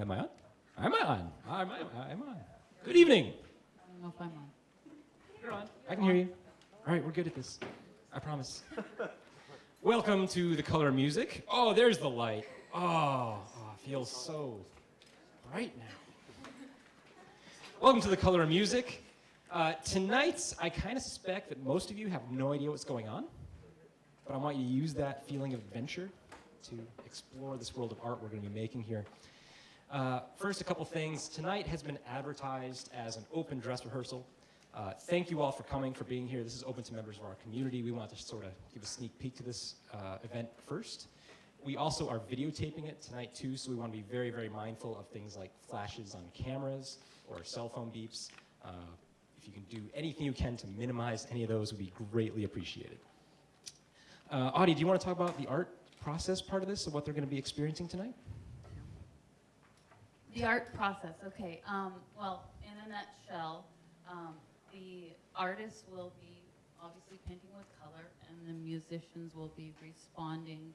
Am I on? Am I on? I'm on. Good evening. I don't know if I'm on. You're on. I can hear you. All right, we're good at this. I promise. Welcome to The Color of Music. Oh, there's the light. Oh, it feels so bright now. Welcome to The Color of Music. Tonight, I kind of suspect that most of you have no idea what's going on, but I want you to use that feeling of adventure to explore this world of art we're going to be making here. First, a couple things. Tonight has been advertised as an open dress rehearsal. Thank you all for coming, for being here. This is open to members of our community. We want to sort of give a sneak peek to this event first. We also are videotaping it tonight too, so we want to be very, very mindful of things like flashes on cameras or cell phone beeps. If you can do anything you can to minimize any of those, would be greatly appreciated. Audie, do you want to talk about the art process part of this, of what they're going to be experiencing tonight? The art process, okay. Well, in a nutshell, the artists will be obviously painting with color, and the musicians will be responding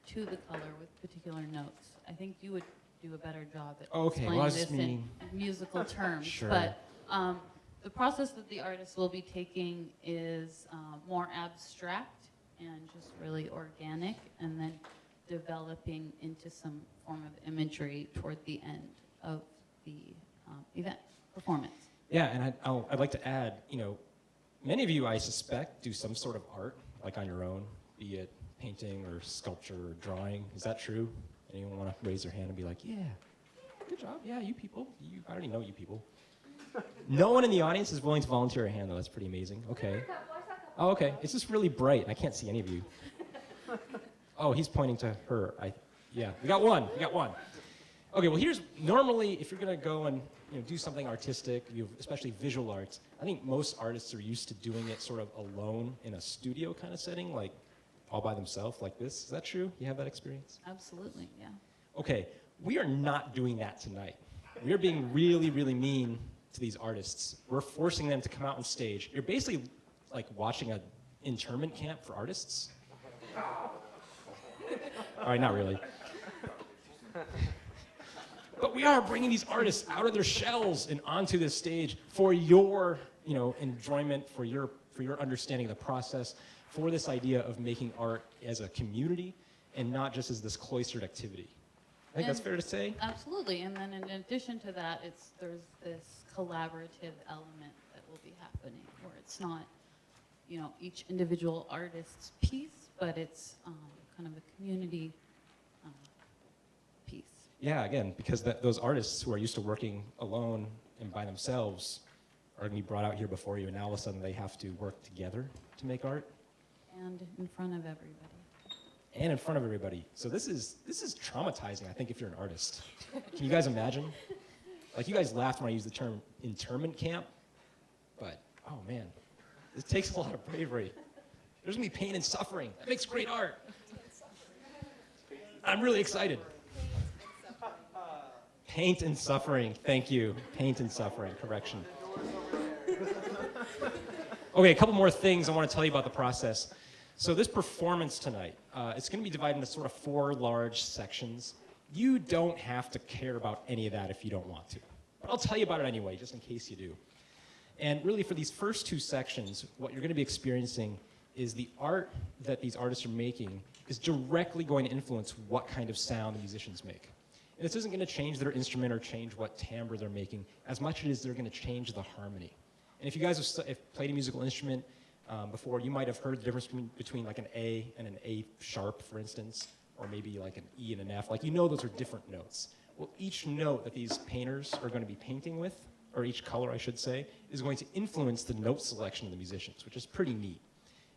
to the color with particular notes. I think you would do a better job at explaining this in musical terms. Sure. But the process that the artists will be taking is more abstract and just really organic, and then developing into some form of imagery toward the end of the event performance. Yeah, and I'd like to add, many of you, I suspect, do some sort of art, like on your own, be it painting or sculpture or drawing. Is that true? Anyone want to raise their hand and be like, yeah, good job, yeah, you people. I already know you people. No one in the audience is willing to volunteer a hand, though. That's pretty amazing. Okay. Oh, okay. It's just really bright. I can't see any of you. Oh, he's pointing to her. Yeah, we got one. Okay, well, normally, if you're going to go and do something artistic, especially visual arts, I think most artists are used to doing it sort of alone in a studio kind of setting, like all by themselves, like this. Is that true? You have that experience? Absolutely, yeah. Okay, we are not doing that tonight. We are being really, really mean to these artists. We're forcing them to come out on stage. You're basically like watching an internment camp for artists. All right, not really. But we are bringing these artists out of their shells and onto this stage for your, enjoyment, for your understanding of the process, for this idea of making art as a community and not just as this cloistered activity. I think that's fair to say. Absolutely, and then in addition to that, there's this collaborative element that will be happening, where it's not, each individual artist's piece, but it's kind of a community piece. Yeah, again, because those artists who are used to working alone and by themselves are going to be brought out here before you, and now all of a sudden they have to work together to make art. And in front of everybody. And in front of everybody. So this is traumatizing, I think, if you're an artist. Can you guys imagine? Like, you guys laughed when I used the term internment camp, but, oh man, it takes a lot of bravery. There's going to be pain and suffering. That makes great art. I'm really excited. Paint and suffering. Thank you. Paint and suffering. Correction. Okay, a couple more things I want to tell you about the process. So this performance tonight, it's going to be divided into sort of 4 large sections. You don't have to care about any of that if you don't want to. But I'll tell you about it anyway, just in case you do. And really, for these first 2 sections, what you're going to be experiencing is the art that these artists are making is directly going to influence what kind of sound the musicians make. And this isn't going to change their instrument or change what timbre they're making, as much as they're going to change the harmony. And if you guys have played a musical instrument before, you might have heard the difference between like an A and an A sharp, for instance, or maybe like an E and an F. Like, those are different notes. Well, each note that these painters are going to be painting with, or each color, I should say, is going to influence the note selection of the musicians, which is pretty neat.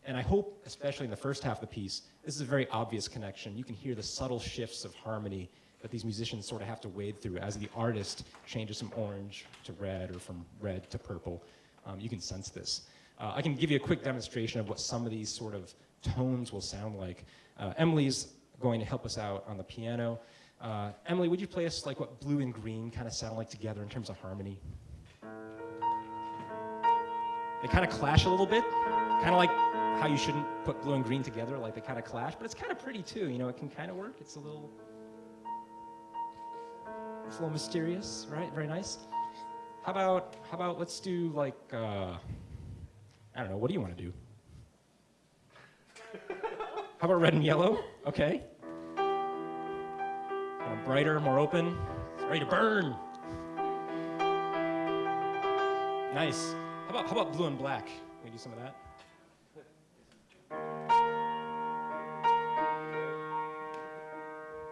And I hope, especially in the first half of the piece, this is a very obvious connection. You can hear the subtle shifts of harmony that these musicians sort of have to wade through as the artist changes from orange to red or from red to purple. You can sense this. I can give you a quick demonstration of what some of these sort of tones will sound like. Emily's going to help us out on the piano. Emily, would you play us like what blue and green kind of sound like together in terms of harmony? They kind of clash a little bit, kind of like how you shouldn't put blue and green together, like they kind of clash, but it's kind of pretty too, it can kind of work. It's a little... It's a little mysterious, right? Very nice. How about let's do like I don't know. What do you want to do? How about red and yellow? Okay. Brighter, more open. It's ready to burn. Nice. How about blue and black? Can we do some of that?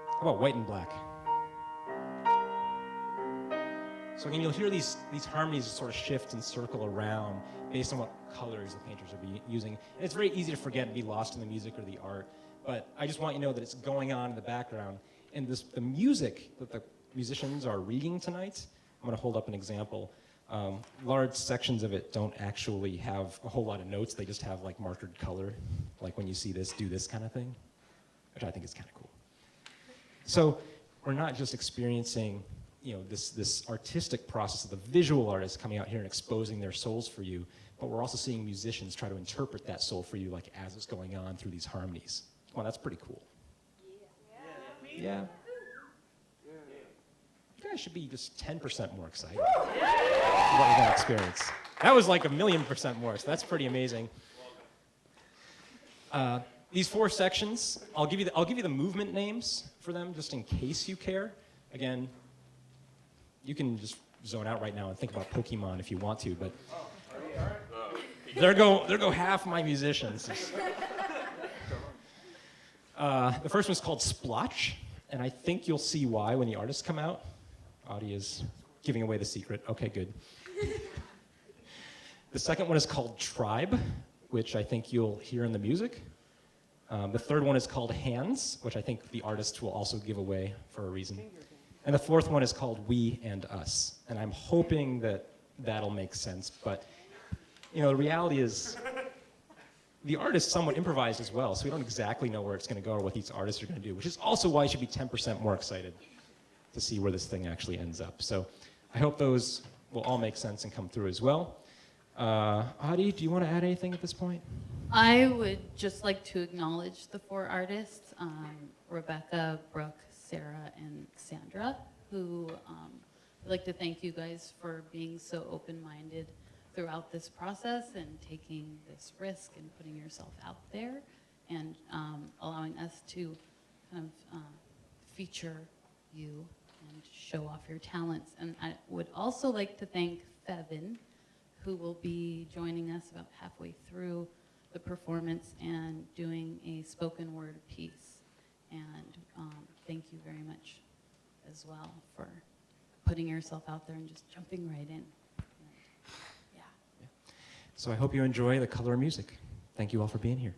How about white and black? So again, you'll hear these harmonies sort of shift and circle around based on what colors the painters are using. And it's very easy to forget and be lost in the music or the art. But I just want you to know that it's going on in the background. And the music that the musicians are reading tonight, I'm going to hold up an example. Large sections of it don't actually have a whole lot of notes. They just have like markered color, like when you see this, do this kind of thing, which I think is kind of cool. So we're not just experiencing, this artistic process of the visual artists coming out here and exposing their souls for you, but we're also seeing musicians try to interpret that soul for you, like as it's going on through these harmonies. Well, that's pretty cool. Yeah. You guys should be just 10% more excited about what you're going to experience. That was like 1,000,000% more, so that's pretty amazing. These 4 sections, I'll give you the movement names for them, just in case you care. Again, you can just zone out right now and think about Pokemon if you want to, but there go half my musicians. The first one's called Splotch, and I think you'll see why when the artists come out. Audie is giving away the secret. Okay, good. The second one is called Tribe, which I think you'll hear in the music. The third one is called Hands, which I think the artists will also give away for a reason. And the fourth one is called We and Us. And I'm hoping that that'll make sense. But, the reality is the artist somewhat improvised as well, so we don't exactly know where it's going to go or what these artists are going to do, which is also why you should be 10% more excited to see where this thing actually ends up. So I hope those will all make sense and come through as well. Audie, do you want to add anything at this point? I would just like to acknowledge the 4 artists, Rebecca, Brooke, Sarah, and Sandra, who I'd like to thank you guys for being so open-minded throughout this process and taking this risk and putting yourself out there and allowing us to kind of feature you and show off your talents. And I would also like to thank Fevin, who will be joining us about halfway through the performance and doing a spoken word piece. And thank you very much as well for putting yourself out there and just jumping right in. Yeah. So I hope you enjoy the color of music. Thank you all for being here.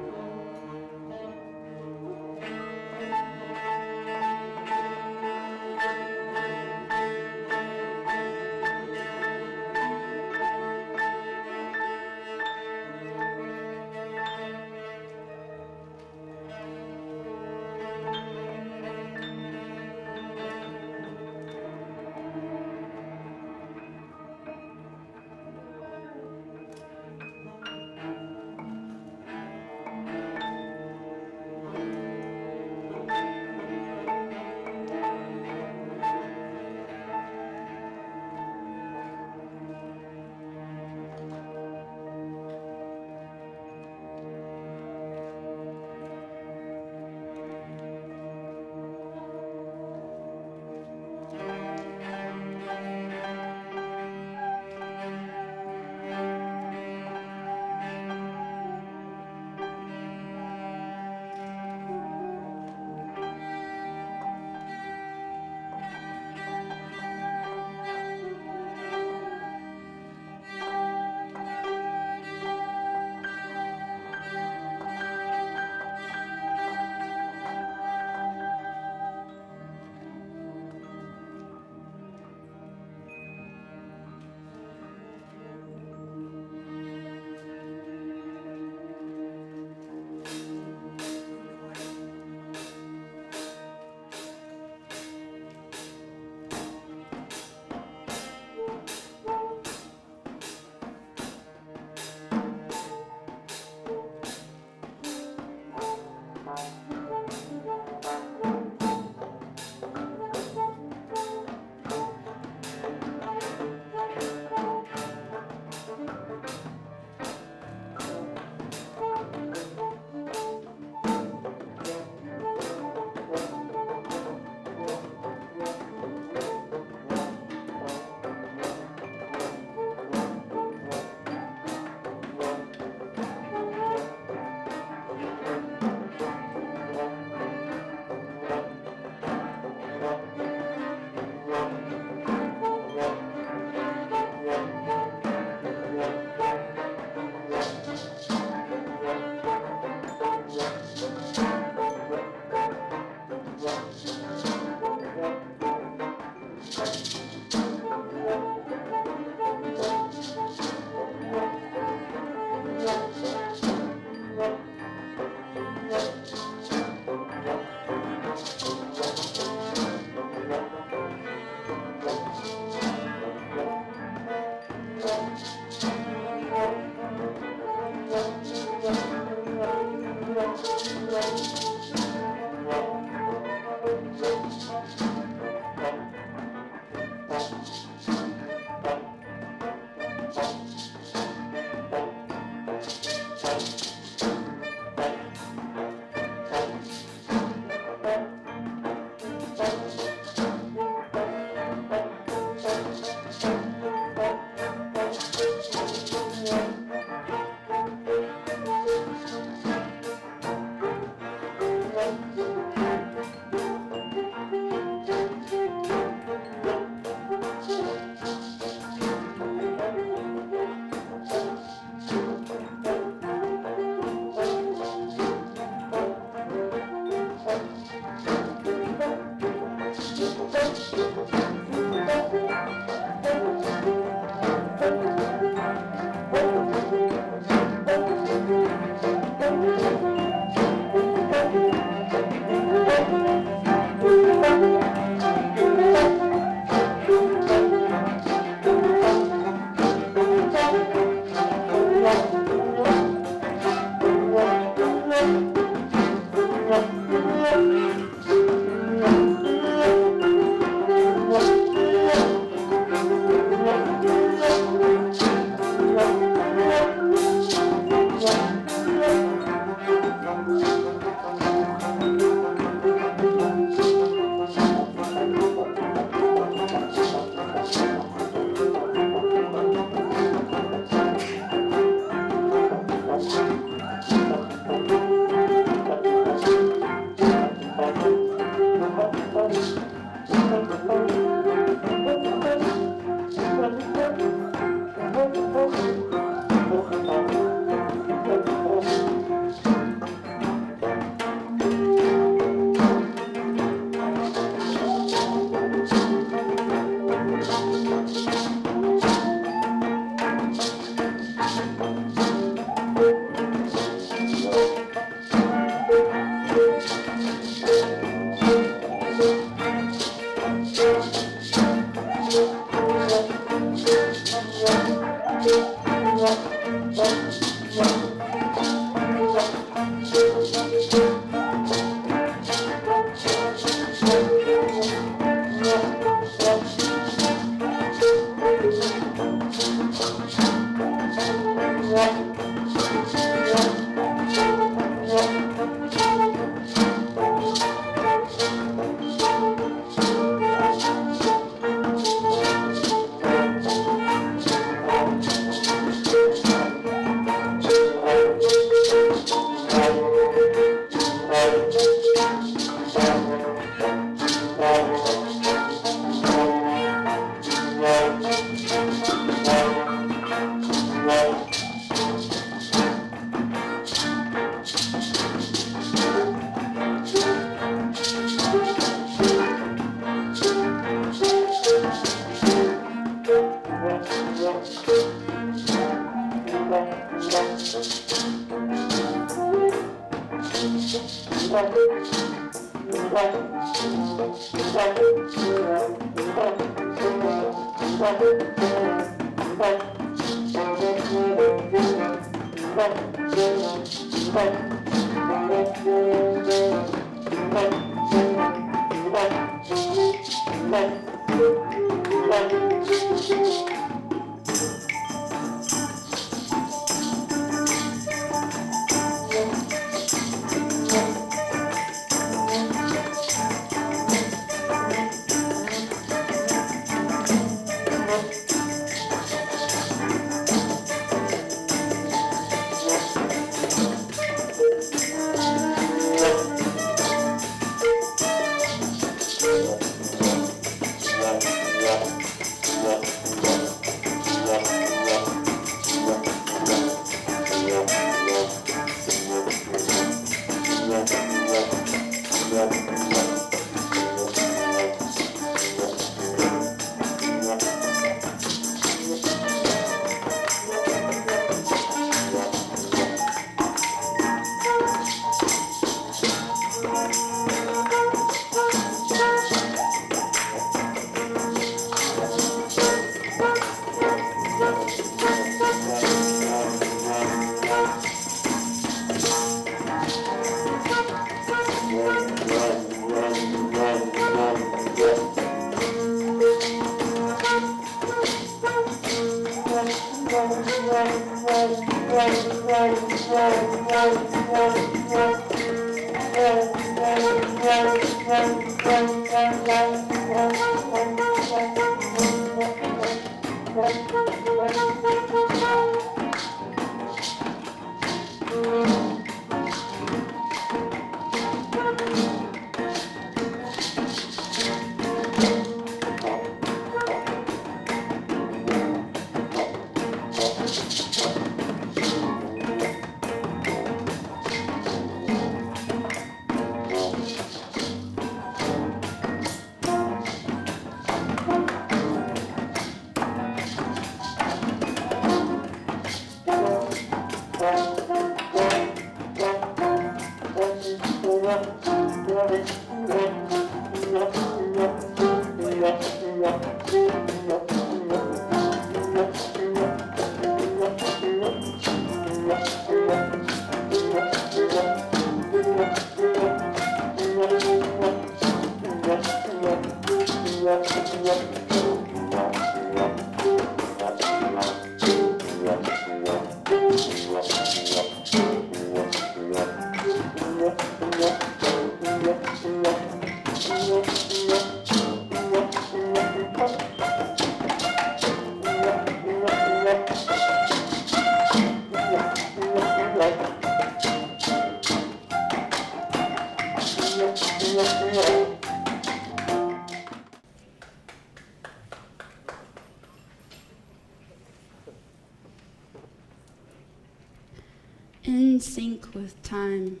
In sync with time,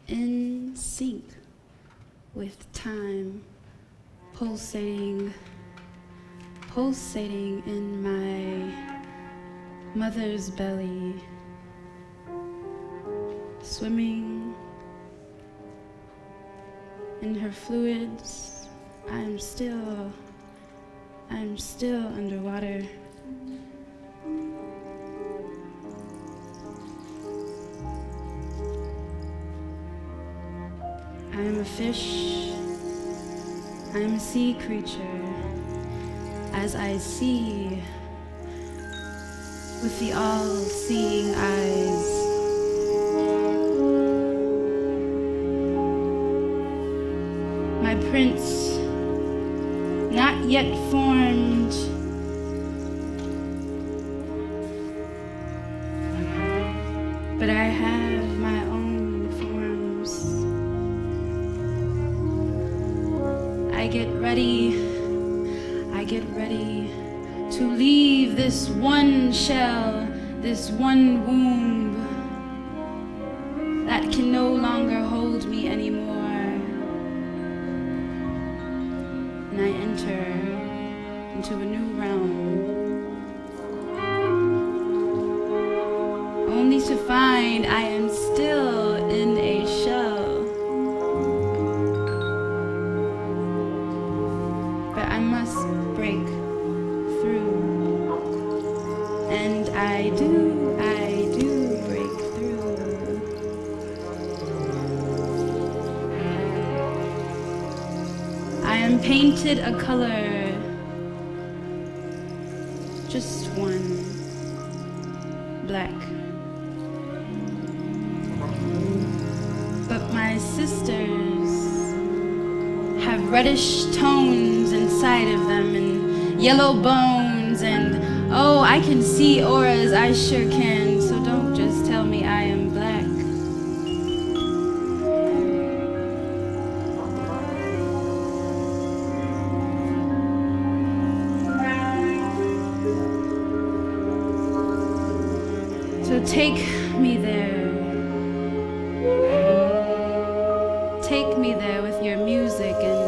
in sync with time, pulsating, pulsating in my mother's belly, swimming in her fluids. I'm still underwater. I am a fish, I am a sea creature, as I see with the all-seeing eyes. My prince, not yet formed, but I have my own forms. I get ready to leave this one shell, this one womb that can no longer hold me anymore. And I enter into a new realm. to find I am still in a shell. But I must break through. And I do break through. I am painted a color, just one, black. But my sisters have reddish tones inside of them and yellow bones, and oh, I can see auras, I sure can, so don't just tell me I am black. So take me there. Take me there with your music and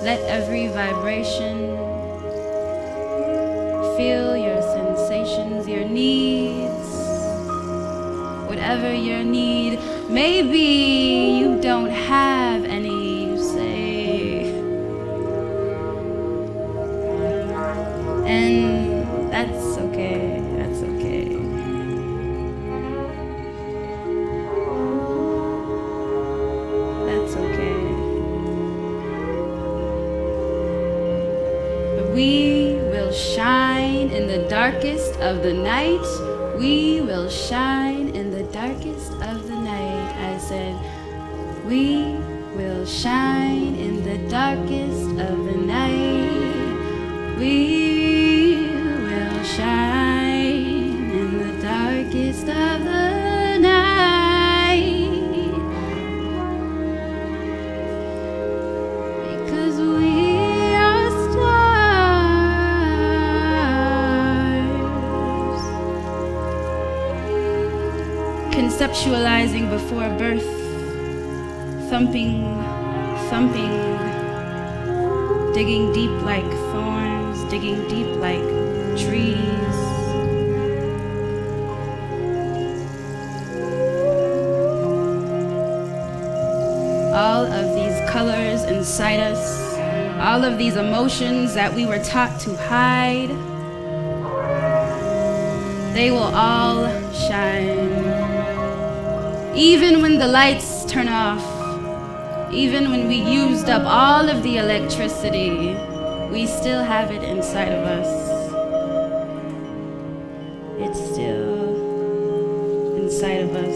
let every vibration feel your sensations, your needs, whatever your need. Maybe you don't have any, you say, and that's okay, that's okay. That's okay. But we will shine in the darkest of the night. We will shine in the darkest of the night. I said, we will shine in the darkest of the night. We will shine in the darkest of the night. Because we are stars. Conceptualizing before birth, thumping, thumping, digging deep like thorns, digging deep like trees. All of these colors inside us, all of these emotions that we were taught to hide, they will all shine. Even when the lights turn off, even when we used up all of the electricity, we still have it inside of us. It's still inside of us.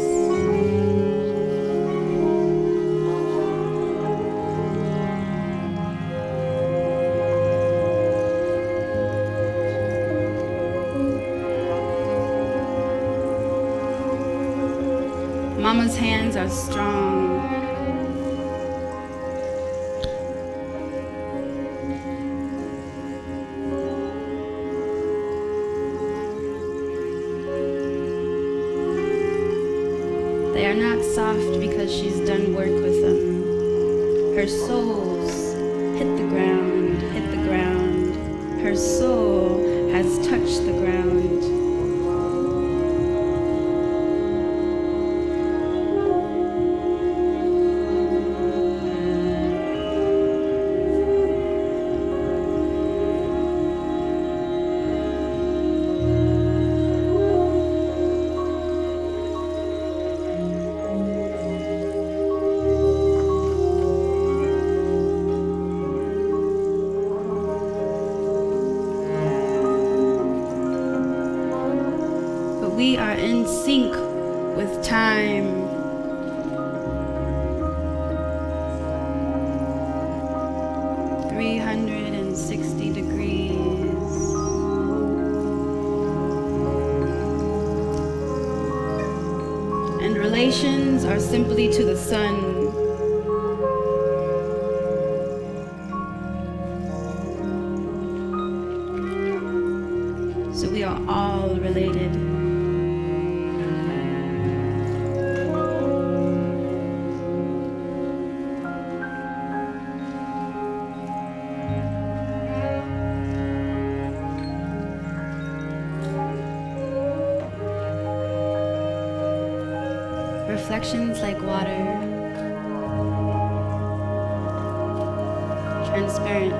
Mama's hands are strong. They are not soft because she's done work with them. Her soles hit the ground, hit the ground. Her soul has touched the ground. We are in sync with time. .360 degrees. And relations are simply to the sun. So we are all related. reflections like water, transparent.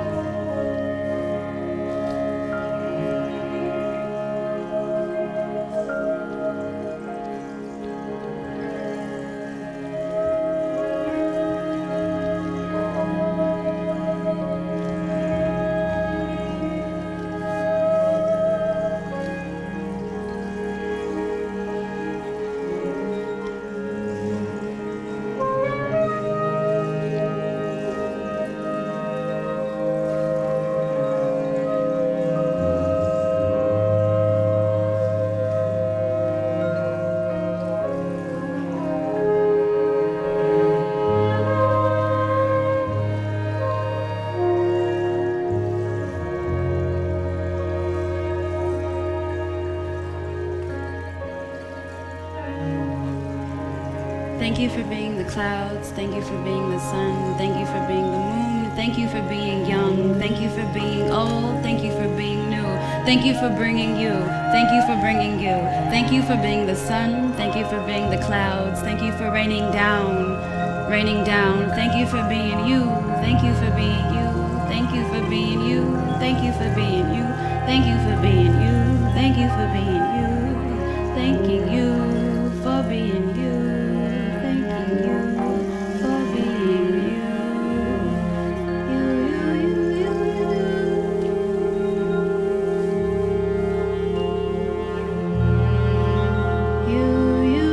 Thank you for being the clouds. Thank you for being the sun. Thank you for being the moon. Thank you for being young. Thank you for being old. Thank you for being new. Thank you for bringing you. Thank you for bringing you. Thank you for being the sun. Thank you for being the clouds. Thank you for raining down. Raining down. Thank you for being you. Thank you for being you. Thank you for being you. Thank you for being you. Thank you for being you. Thank you for being you. Thanking you for being you. Thanking you for being you. You, you, you, you, you, you, you.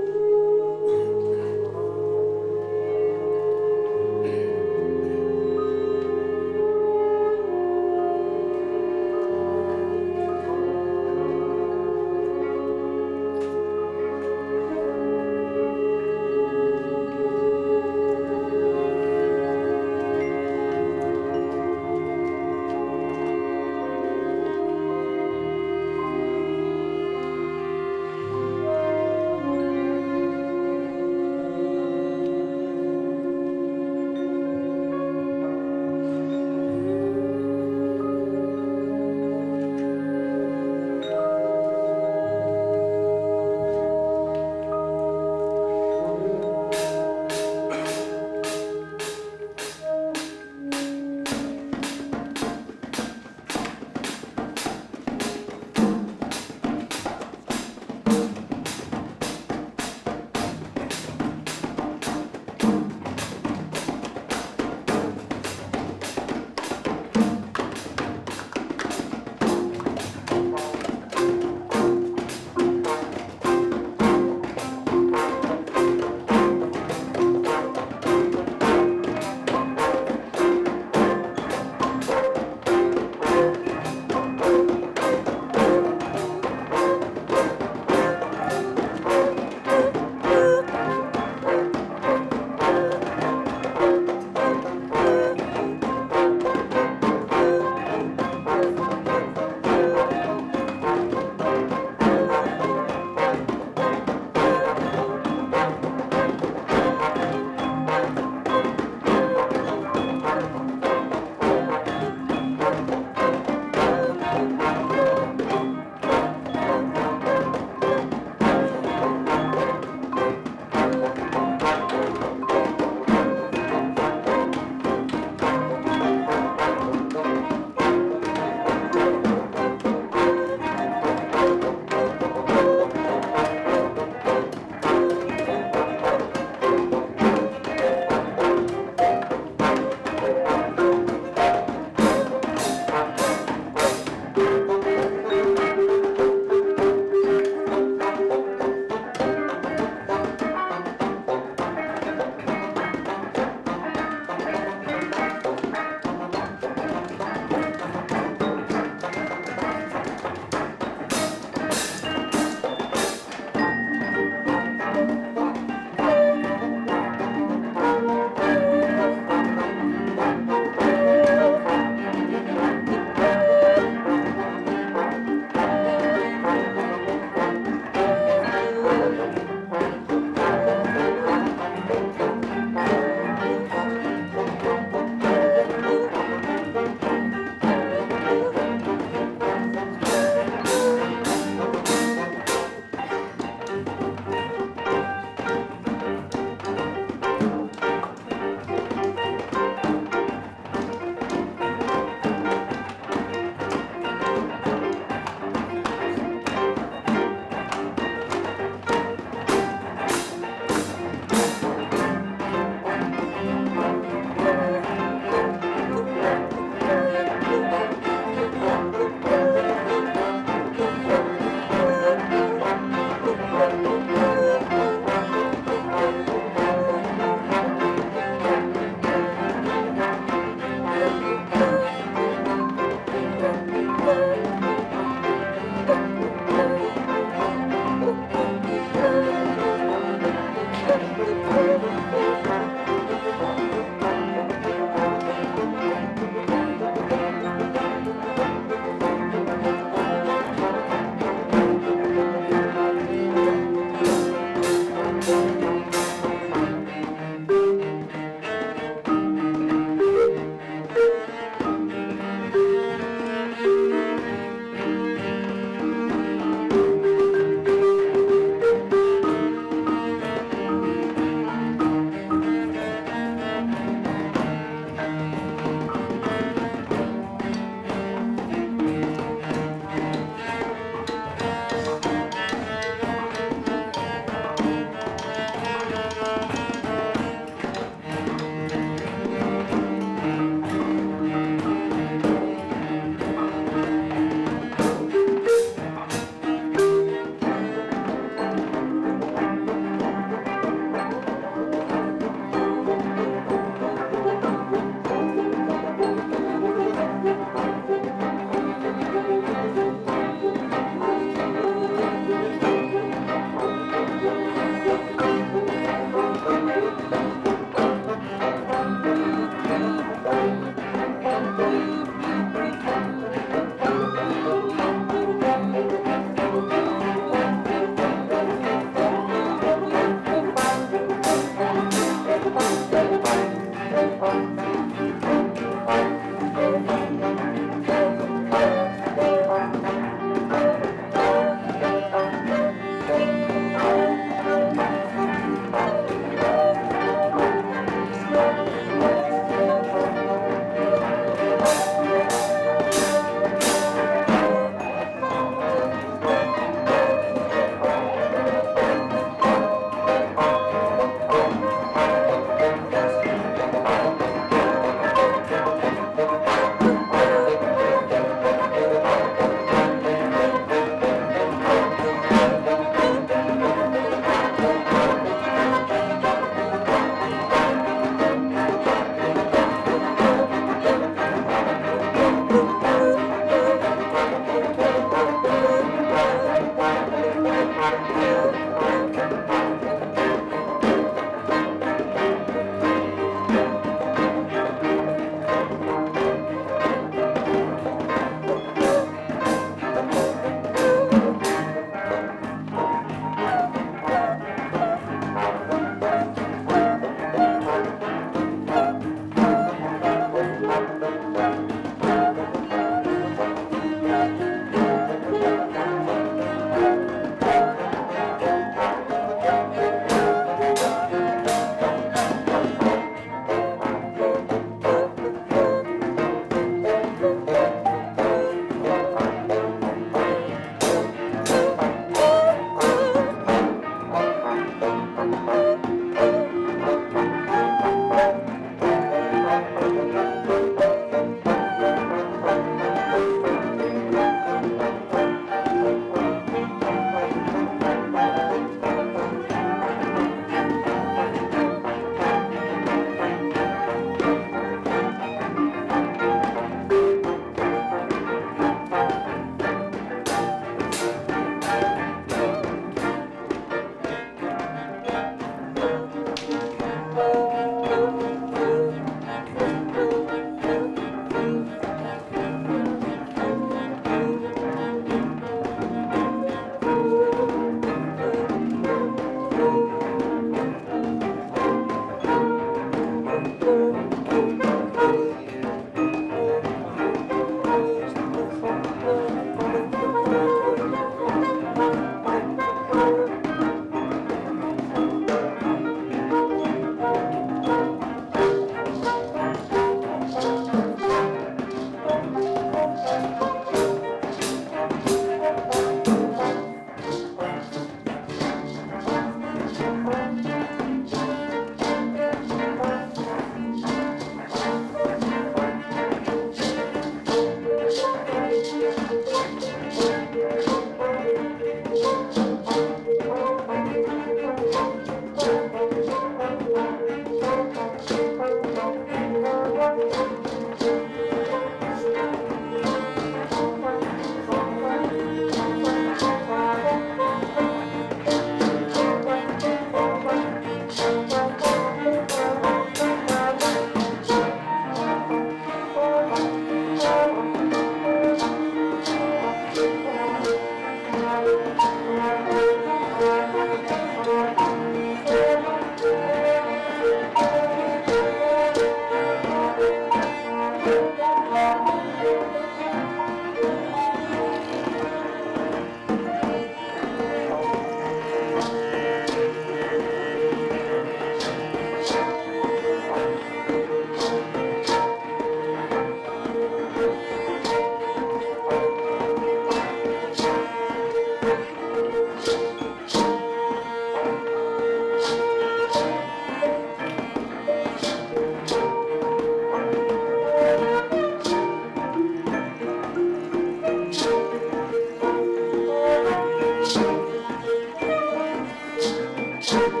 Edmonds.